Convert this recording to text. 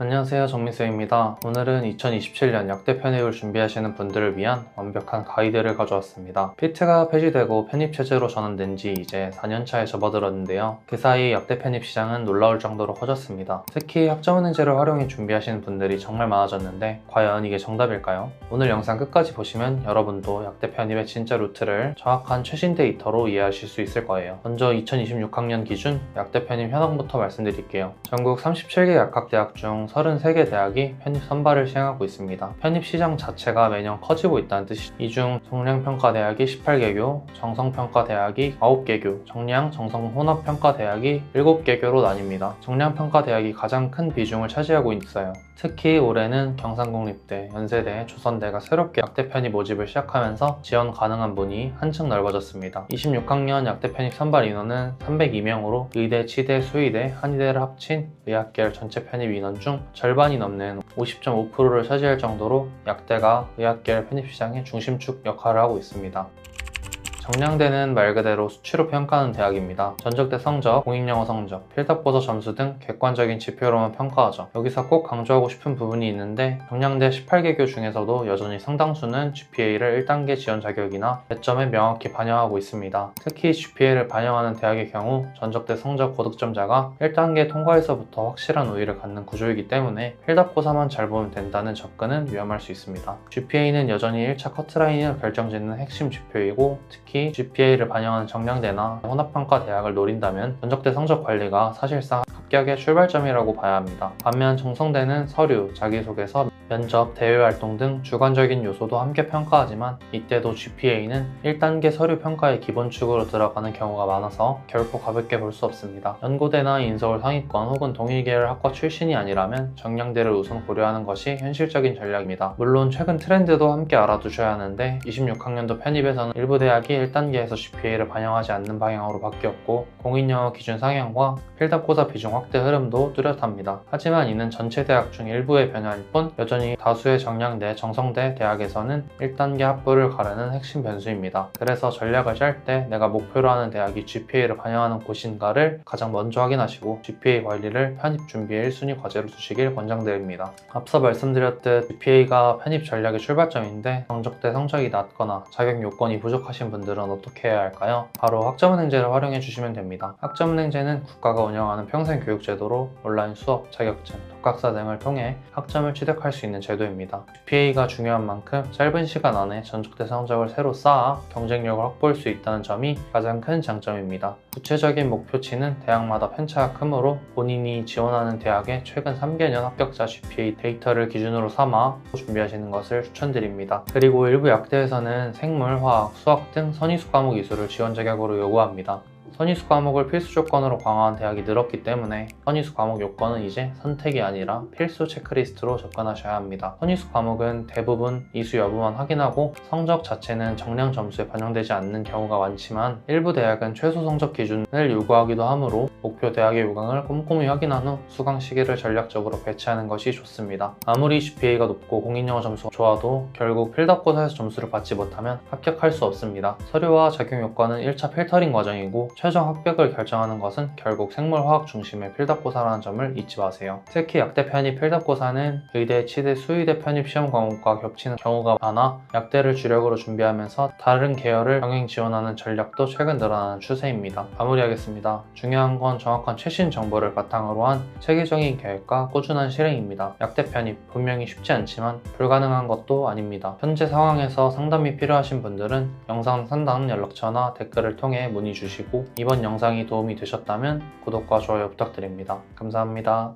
안녕하세요, 정민수입니다. 오늘은 2027년 약대 편입을 준비하시는 분들을 위한 완벽한 가이드를 가져왔습니다. 피트가 폐지되고 편입 체제로 전환된 지 이제 4년차에 접어들었는데요. 그 사이 약대 편입 시장은 놀라울 정도로 커졌습니다. 특히 학점은행제를 활용해 준비하시는 분들이 정말 많아졌는데 과연 이게 정답일까요? 오늘 영상 끝까지 보시면 여러분도 약대 편입의 진짜 루트를 정확한 최신 데이터로 이해하실 수 있을 거예요. 먼저 2026학년 기준 약대 편입 현황부터 말씀드릴게요. 전국 37개 약학대학 중 33개 대학이 편입 선발을 시행하고 있습니다. 편입 시장 자체가 매년 커지고 있다는 뜻이죠. 이 중 정량평가대학이 18개교, 정성평가대학이 9개교, 정량, 정성 혼합평가대학이 7개교로 나뉩니다. 정량평가대학이 가장 큰 비중을 차지하고 있어요. 특히 올해는 경상국립대, 연세대, 조선대가 새롭게 약대 편입 모집을 시작하면서 지원 가능한 문이 한층 넓어졌습니다. 26학년 약대 편입 선발 인원은 302명으로 의대, 치대, 수의대, 한의대를 합친 의학계열 전체 편입 인원 중 절반이 넘는 50.5%를 차지할 정도로 약대가 의학계열 편입 시장의 중심축 역할을 하고 있습니다. 정량대는 말 그대로 수치로 평가하는 대학입니다. 전적대 성적, 공익영어 성적, 필답고사 점수 등 객관적인 지표로만 평가하죠. 여기서 꼭 강조하고 싶은 부분이 있는데 정량대 18개교 중에서도 여전히 상당수는 GPA를 1단계 지원 자격이나 배점에 명확히 반영하고 있습니다. 특히 GPA를 반영하는 대학의 경우 전적대 성적 고득점자가 1단계 통과에서부터 확실한 우위를 갖는 구조이기 때문에 필답고사만 잘 보면 된다는 접근은 위험할 수 있습니다. GPA는 여전히 1차 커트라인을 결정짓는 핵심 지표이고 특히 GPA를 반영하는 정량대나 혼합평가 대학을 노린다면 전적대 성적 관리가 사실상 합격의 출발점이라고 봐야 합니다. 반면 정성대는 서류, 자기소개서, 면접, 대외활동 등 주관적인 요소도 함께 평가하지만 이때도 GPA는 1단계 서류 평가의 기본축으로 들어가는 경우가 많아서 결코 가볍게 볼 수 없습니다. 연고대나 인서울 상위권 혹은 동일계열 학과 출신이 아니라면 정량대를 우선 고려하는 것이 현실적인 전략입니다. 물론 최근 트렌드도 함께 알아두셔야 하는데 26학년도 편입에서는 일부 대학이 1단계에서 GPA를 반영하지 않는 방향으로 바뀌었고 공인영어 기준 상향과 필답고사 비중 확대 흐름도 뚜렷합니다. 하지만 이는 전체 대학 중 일부의 변화일 뿐 여전히 다수의 정량대, 정성대 대학에서는 1단계 합부를 가르는 핵심 변수입니다. 그래서 전략을 짤 때 내가 목표로 하는 대학이 GPA를 반영하는 곳인가를 가장 먼저 확인하시고 GPA 관리를 편입 준비의 1순위 과제로 두시길 권장드립니다. 앞서 말씀드렸듯 GPA가 편입 전략의 출발점인데 정적대 성적이 낮거나 자격 요건이 부족하신 분들은 어떻게 해야 할까요? 바로 학점은행제를 활용해 주시면 됩니다. 학점은행제는 국가가 운영하는 평생교육제도로 온라인 수업, 자격증, 독학사 등을 통해 학점을 취득할 수 있는 제도입니다. GPA가 중요한 만큼 짧은 시간 안에 전적대 성적을 새로 쌓아 경쟁력을 확보할 수 있다는 점이 가장 큰 장점입니다. 구체적인 목표치는 대학마다 편차가 크므로 본인이 지원하는 대학의 최근 3개년 합격자 GPA 데이터를 기준으로 삼아 준비하시는 것을 추천드립니다. 그리고 일부 약대에서는 생물, 화학, 수학 등 선의수 과목 이수를 지원 자격으로 요구합니다. 선의수 과목을 필수 조건으로 강화한 대학이 늘었기 때문에 선의수 과목 요건은 이제 선택이 아니라 필수 체크리스트로 접근하셔야 합니다. 선의수 과목은 대부분 이수 여부만 확인하고 성적 자체는 정량 점수에 반영되지 않는 경우가 많지만 일부 대학은 최소 성적 기준을 요구하기도 하므로 목표 대학의 요강을 꼼꼼히 확인한 후 수강 시기를 전략적으로 배치하는 것이 좋습니다. 아무리 GPA가 높고 공인영어 점수가 좋아도 결국 필답고사에서 점수를 받지 못하면 합격할 수 없습니다. 서류와 작용 요건은 1차 필터링 과정이고 최종 합격을 결정하는 것은 결국 생물화학 중심의 필답고사라는 점을 잊지 마세요. 특히 약대 편입 필답고사는 의대, 치대, 수의대 편입 시험 과목과 겹치는 경우가 많아 약대를 주력으로 준비하면서 다른 계열을 병행 지원하는 전략도 최근 늘어나는 추세입니다. 마무리하겠습니다. 중요한 건 정확한 최신 정보를 바탕으로 한 체계적인 계획과 꾸준한 실행입니다. 약대 편입 분명히 쉽지 않지만 불가능한 것도 아닙니다. 현재 상황에서 상담이 필요하신 분들은 영상 상담 연락처나 댓글을 통해 문의 주시고 이번 영상이 도움이 되셨다면 구독과 좋아요 부탁드립니다. 감사합니다.